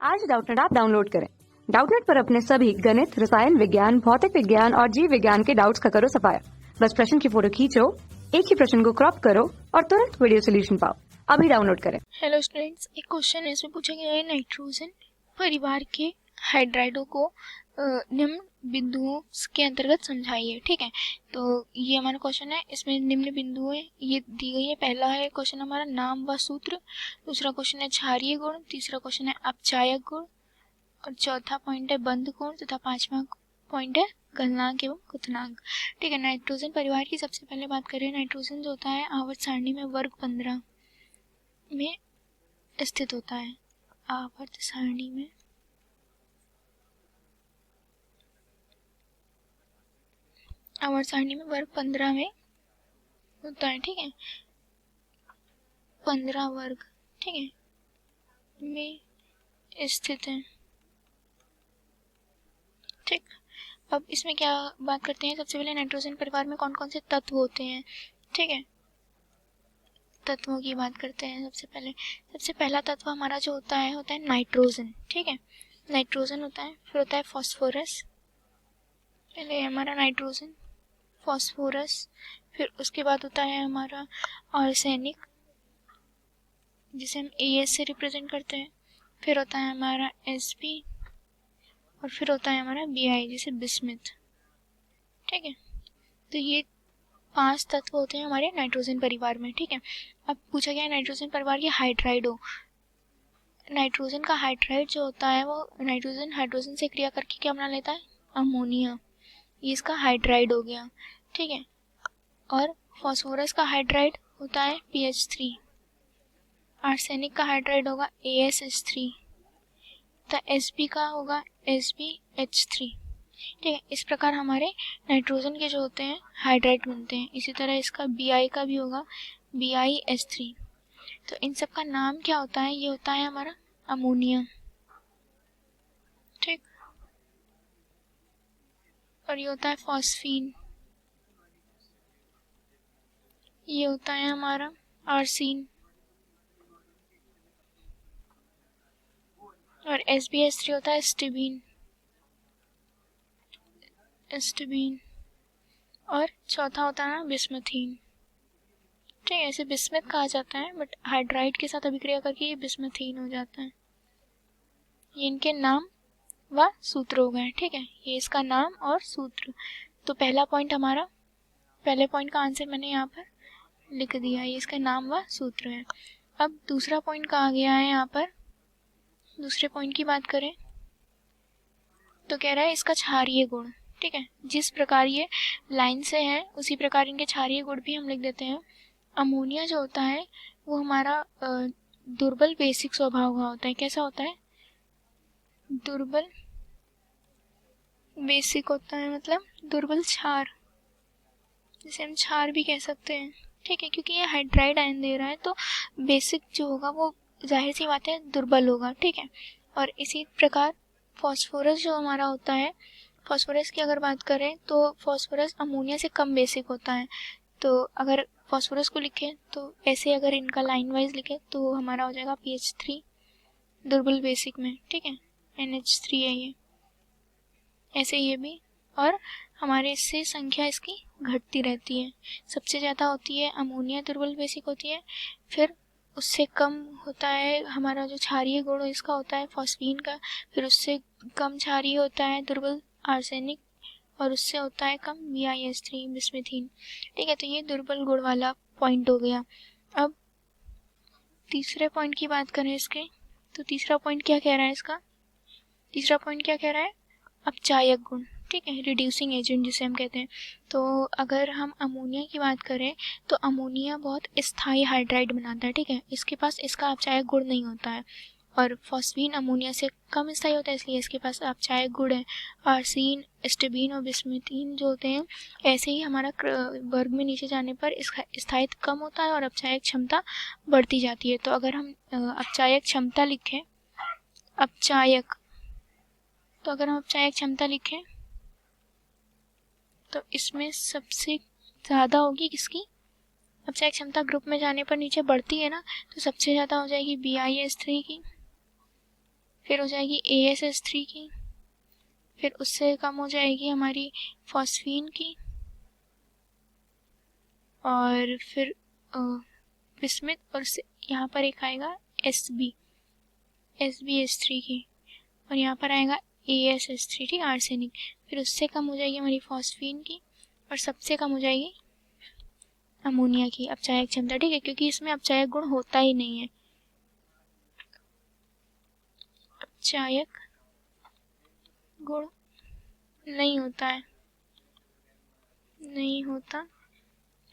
आज Doubtnut app download करें। Doubtnut पर अपने सभी गणित, रसायन विज्ञान, भौतिक विज्ञान और जीव विज्ञान के डाउट्स का करो सफाया। बस प्रश्न की फोटो खींचो, एक ही प्रश्न को क्रॉप करो और तुरंत वीडियो सोल्यूशन पाओ। अभी डाउनलोड करें। हेलो स्टूडेंट्स, एक क्वेश्चन है, इसमें पूछा गया है नाइट्रोजन परिवार के हाइड्राइडों को निम्न बिंदुओं के अंतर्गत समझाइए। ठीक है, तो ये हमारा क्वेश्चन है। इसमें निम्न बिंदुएं ये दी गई है। पहला है क्वेश्चन हमारा नाम व सूत्र, दूसरा क्वेश्चन है क्षारीय गुण, तीसरा क्वेश्चन है अपचायक गुण और चौथा पॉइंट है बंध गुण तथा पांचवा पॉइंट है गलनांक एवं क्वथनांक। ठीक है, नाइट्रोजन परिवार की सबसे पहले बात करें। नाइट्रोजन जो होता है आवर्त सारणी में वर्ग 15 में स्थित होता है। आवर्त सारणी में वर्ग 15 में होता है। ठीक है, 15 वर्ग, ठीक है, में स्थित है। ठीक, अब इसमें क्या बात करते हैं। सबसे पहले नाइट्रोजन परिवार में कौन कौन से तत्व होते हैं। ठीक है, तत्वों की बात करते हैं। सबसे पहला तत्व हमारा जो होता है नाइट्रोजन। ठीक है, नाइट्रोजन होता है, फिर होता है फास्फोरस। पहले हमारा नाइट्रोजन, फास्फोरस, फिर उसके बाद होता है हमारा आर्सेनिक जिसे हम AS से रिप्रेजेंट करते हैं, फिर होता है हमारा Sp और फिर होता है हमारा Bi जिसे बिस्मिथ। ठीक है, तो ये 5 तत्व होते हैं हमारे नाइट्रोजन परिवार में। ठीक है, अब पूछा गया है नाइट्रोजन परिवार के हाइड्राइडो। नाइट्रोजन का हाइड्राइड जो होता है वो नाइट्रोजन हाइड्रोजन से क्रिया करके क्या बना लेता है, अमोनिया। ये इसका हाइड्राइड हो गया। ठीक है, और फास्फोरस का हाइड्राइड होता है PH3, आर्सेनिक का हाइड्राइड होगा AsH3 तथा Sp का होगा SbH3। ठीक है, इस प्रकार हमारे नाइट्रोजन के जो होते हैं हाइड्राइड बनते हैं। इसी तरह इसका Bi का भी होगा BiH3। तो इन सब का नाम क्या होता है, ये होता है हमारा अमोनिया। ठीक, और ये होता है फॉस्फीन, ये होता है हमारा आर्सीन और SbH3 होता है स्टिबीन और चौथा होता है ना बिस्मथीन। ठीक है, इसे बिस्मिथ कहा जाता है, बट हाइड्राइड के साथ अभिक्रिया करके ये बिस्मथीन हो जाता है। ये इनके नाम व सूत्र हो गए। ठीक है, ये इसका नाम और सूत्र। तो पहला पॉइंट हमारा, पहले पॉइंट का आंसर मैंने यहाँ पर लिख दिया, ये इसका नाम व सूत्र है। अब दूसरा पॉइंट कहा गया है यहाँ पर। दूसरे पॉइंट की बात करें तो कह रहा है इसका क्षारीय गुण। ठीक है, जिस प्रकार ये लाइन से है उसी प्रकार इनके क्षारीय गुण भी हम लिख देते हैं। अमोनिया जो होता है वो हमारा दुर्बल बेसिक स्वभाव का होता है। कैसा होता है, दुर्बल बेसिक होता है, मतलब दुर्बल क्षार, जिसे हम क्षार भी कह सकते हैं। ठीक है, क्योंकि ये हाइड्राइड आयन दे रहा है तो बेसिक जो होगा वो जाहिर सी बात है दुर्बल होगा। ठीक है, और इसी प्रकार फास्फोरस जो हमारा होता है, फास्फोरस की अगर बात करें तो फास्फोरस अमोनिया से कम बेसिक होता है। तो अगर फास्फोरस को लिखें तो ऐसे, अगर इनका लाइन वाइज लिखें तो हमारा हो जाएगा PH3 दुर्बल बेसिक में। ठीक है, NH3 है ये, ऐसे ये भी, और हमारे इससे संख्या इसकी घटती रहती है। सबसे ज़्यादा होती है अमोनिया दुर्बल बेसिक होती है, फिर उससे कम होता है हमारा जो क्षारीय गुण इसका होता है फॉस्फीन का, फिर उससे कम क्षारीय होता है दुर्बल आर्सेनिक और उससे होता है कम BiS3 बिस्मिथीन। ठीक है, तो ये दुर्बल गुण वाला पॉइंट हो गया। अब तीसरे पॉइंट की बात करें इसके, तो तीसरा पॉइंट क्या कह रहा है इसका, तीसरा पॉइंट क्या कह रहा है, अपचायक गुण। ठीक है, रिड्यूसिंग एजेंट जिसे हम कहते हैं। तो अगर हम अमोनिया की बात करें तो अमोनिया बहुत स्थायी हाइड्राइड बनाता है। ठीक है, इसके पास इसका अपचायक गुण नहीं होता है, और फॉस्फीन अमोनिया से कम स्थायी होता है, इसलिए इसके पास अपचायक गुण है। आर्सीन, स्टिबीन और बिस्मिथीन जो होते हैं, ऐसे ही हमारा वर्ग में नीचे जाने पर इसका स्थायित्व कम होता है और अपचायक क्षमता बढ़ती जाती है। तो अगर हम अपचायक क्षमता लिखें, अपचायक, तो अगर हम अपचायक क्षमता लिखें तो इसमें सबसे ज़्यादा होगी किसकी, अपचायक क्षमता ग्रुप में जाने पर नीचे बढ़ती है ना, तो सबसे ज़्यादा हो जाएगी BiS3 की, फिर हो जाएगी AsH3 की, फिर उससे कम हो जाएगी हमारी फॉस्फीन की, और फिर बिस्मिथ, और यहाँ पर एक आएगा SbH3 की, और यहाँ पर आएगा AsH3, ठीक, आर्सेनिक। फिर उससे कम हो जाएगी हमारी फॉस्फीन की, और सबसे कम हो जाएगी अमोनिया की अपचायक क्षमता, ठीक है, क्योंकि इसमें अपचायक गुण होता ही नहीं है, अपचायक गुण नहीं होता है, नहीं होता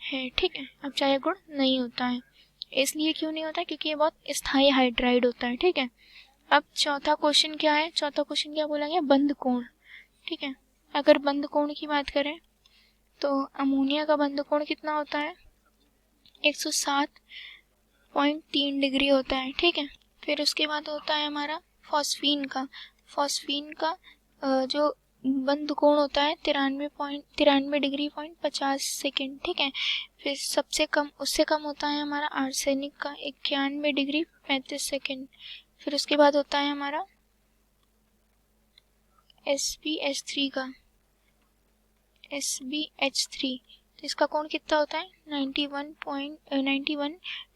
है, ठीक है, अपचायक गुण नहीं होता है। इसलिए क्यों नहीं होता है? क्योंकि ये बहुत स्थायी हाइड्राइड होता है, ठीक है। अब चौथा क्वेश्चन क्या है? चौथा क्वेश्चन क्या बोला गया? बंद कोण, ठीक है। अगर बंद कोण की बात करें तो अमोनिया का बंद कोण कितना होता है? 107.3 डिग्री होता है, ठीक है। फिर उसके बाद होता है हमारा फॉस्फीन का। फॉस्फीन का जो बंद कोण होता है 93 डिग्री 50 सेकेंड, ठीक है। फिर सबसे कम, उससे कम होता है हमारा आर्सेनिक का 91 डिग्री 35 सेकेंड। फिर उसके बाद होता है हमारा SbH3 का, SbH3, तो इसका कोण कितना होता है? 91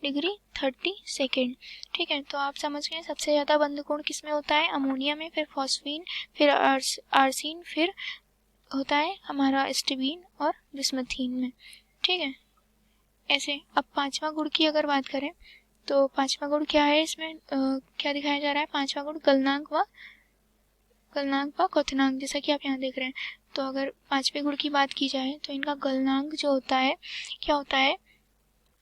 डिग्री 30 सेकेंड, ठीक है। तो आप समझ गए सबसे ज़्यादा बंद कोण किस में होता है? अमोनिया में, फिर फॉस्फीन, फिर आर्सिन, फिर होता है हमारा एस्टिबीन और बिस्मथीन में, ठीक है। ऐसे अब पांचवा गुण की अगर बात करें तो पांचवा गुण क्या है? इसमें क्या दिखाया जा रहा है? पांचवा गुण गलनांक व क्वथनांक, जैसा कि आप यहाँ देख रहे हैं। तो अगर पांचवे गुण की बात की जाए तो इनका गलनांक जो होता है क्या होता है?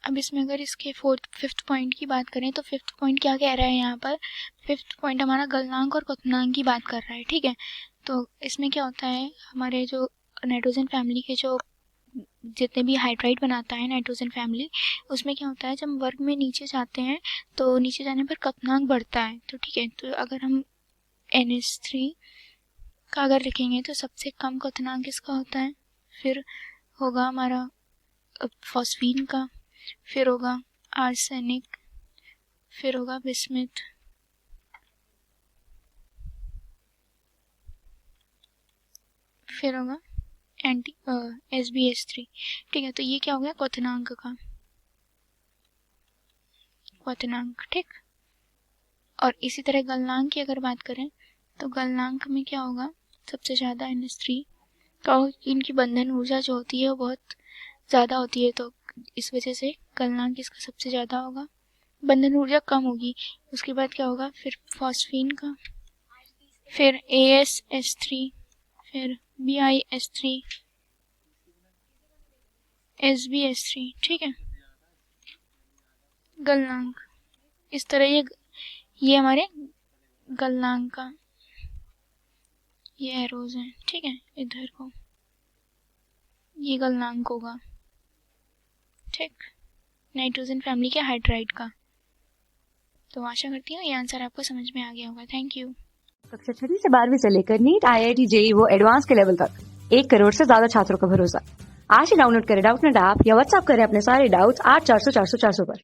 अब इसमें अगर इसके फिफ्थ पॉइंट की बात करें तो फिफ्थ पॉइंट क्या कह रहा है यहाँ पर? फिफ्थ पॉइंट हमारा गलनांक और क्वथनांक की बात कर रहा है, ठीक है। तो इसमें क्या होता है, हमारे जो नाइट्रोजन फैमिली के जो जितने भी हाइड्राइड बनाता है नाइट्रोजन फैमिली, उसमें क्या होता है, जब वर्ग में नीचे जाते हैं तो नीचे जाने पर क्वथनांक बढ़ता है, तो ठीक है। तो अगर हम NH3 का अगर लिखेंगे तो सबसे कम क्वथनांक किसका होता है? फिर होगा हमारा फॉस्फीन का, फिर होगा आर्सेनिक, फिर होगा बिस्मिथ, फिर होगा SbH3, ठीक है। तो ये क्या हो गया? क्वथनांक का क्वथनांक, ठीक। और इसी तरह गलनांक की अगर बात करें तो गलनांक में क्या होगा? सबसे ज़्यादा NH3 का, इनकी बंधन ऊर्जा जो होती है वो बहुत ज़्यादा होती है, तो इस वजह से गलनांक इसका सबसे ज़्यादा होगा, बंधन ऊर्जा कम होगी। उसके बाद क्या होगा? फिर फॉस्फीन का, फिर AsH3, फिर BiH3, SbH3, ठीक है। गलनांक इस तरह ये हमारे गलनांक का ये एरोज हैं, ठीक है। इधर को ये गलनांक होगा, ठीक, नाइट्रोजन फैमिली के हाइड्राइड का। तो आशा करती हूँ ये आंसर आपको समझ में आ गया होगा। Thank you. कक्षा 6 से 12वीं से लेकर नीट, IIT, JEE वो एडवांस के लेवल तक 1 करोड़ से ज्यादा छात्रों का भरोसा। आज ही डाउनलोड करें डाउटनेट ऐप या व्हाट्सएप करें अपने सारे डाउट्स 8400 400 400 पर।